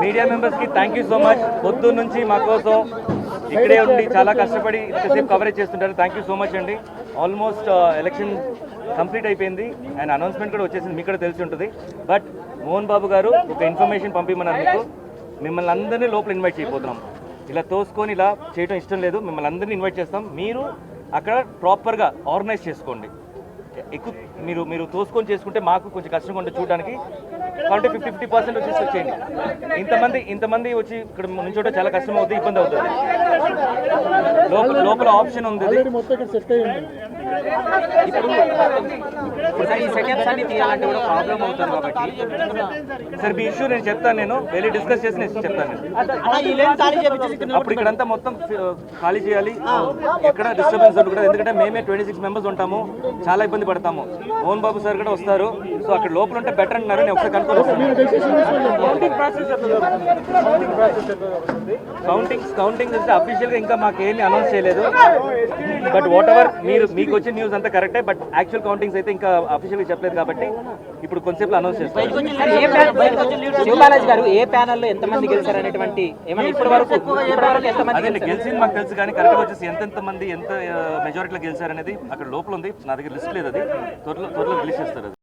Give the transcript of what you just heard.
Media members కి thank you so much. పొద్దున్న నుంచి మా కోసం ఇక్కడే ఉండి చాలా కష్టపడి ఇంతసేపు కవరేజ్ చేస్తుంటారు. థ్యాంక్ యూ సో మచ్ అండి. ఆల్మోస్ట్ ఎలక్షన్ కంప్లీట్ అయిపోయింది అండ్ అనౌన్స్మెంట్ కూడా వచ్చేసింది, మీకు కూడా తెలిసి ఉంటుంది. బట్ మోహన్ బాబు గారు ఒక ఇన్ఫర్మేషన్ పంపిమన్నారు మీకు. మిమ్మల్ని అందరినీ లోపల ఇన్వైట్ చేయబోతున్నాం. ఇలా తోసుకొని ఇలా చేయడం ఇష్టం లేదు. మిమ్మల్ని అందరినీ ఇన్వైట్ చేస్తాం. మీరు అక్కడ ప్రాపర్గా ఆర్గనైజ్ చేసుకోండి. ఎక్కువ మీరు తోసుకొని చేసుకుంటే మాకు కొంచెం కష్టంగా ఉంటుంది చూడడానికి. కాబట్టి 50% వచ్చేసి వచ్చేయండి. ఇంతమంది వచ్చి ఇక్కడ నుంచోటే చాలా కష్టం అవుతుంది, ఇబ్బంది అవుతుంది. లోపల ఆప్షన్ ఉంది. సార్ మీ ఇష్యూ నేను చెప్తాను, నేను వెళ్ళి డిస్కస్ చేసి నేను చెప్తాను. అప్పుడు ఇక్కడంతా మొత్తం ఖాళీ చేయాలి, ఎక్కడ డిస్టర్బెన్స్ ఉండకూడదు. ఎందుకంటే మేమే 26 మెంబర్స్ ఉంటాము, చాలా ఇబ్బంది పడతాము. మోహన్ బాబు సార్ కూడా వస్తారు. సో అక్కడ లోపల ఉంటే బెటర్ అంటున్నారు. నేను ఒకసారి కనుక్కొని వస్తాను. కౌంటింగ్ అంటే అఫీషియల్గా ఇంకా మాకేమీ అనౌన్స్ చేయలేదు. బట్ వాట్ ఎవర్ మీకు వచ్చిన న్యూస్ అంతా కరెక్టే. బట్ యాక్చువల్ కౌంటింగ్స్ అయితే ఇంకా అఫీషియల్గా చెప్పలేదు కాబట్టి ఇప్పుడు కొంచెంసేపు అనౌన్స్ చేస్తాం. శివబాలాజీ గారు ఏ ప్యానెల్లో ఎంతమంది గెలిచారు అనేటువంటి అదే గెలిచింది మాకు తెలుసు, కానీ కరెక్ట్గా వచ్చేసి ఎంత మెజారిటీలో గెలిచారనేది అక్కడ లోపల ఉంది. నా దగ్గర లిస్ట్ లేదు, అది త్వరలో రిలీజ్ చేస్తారు. అది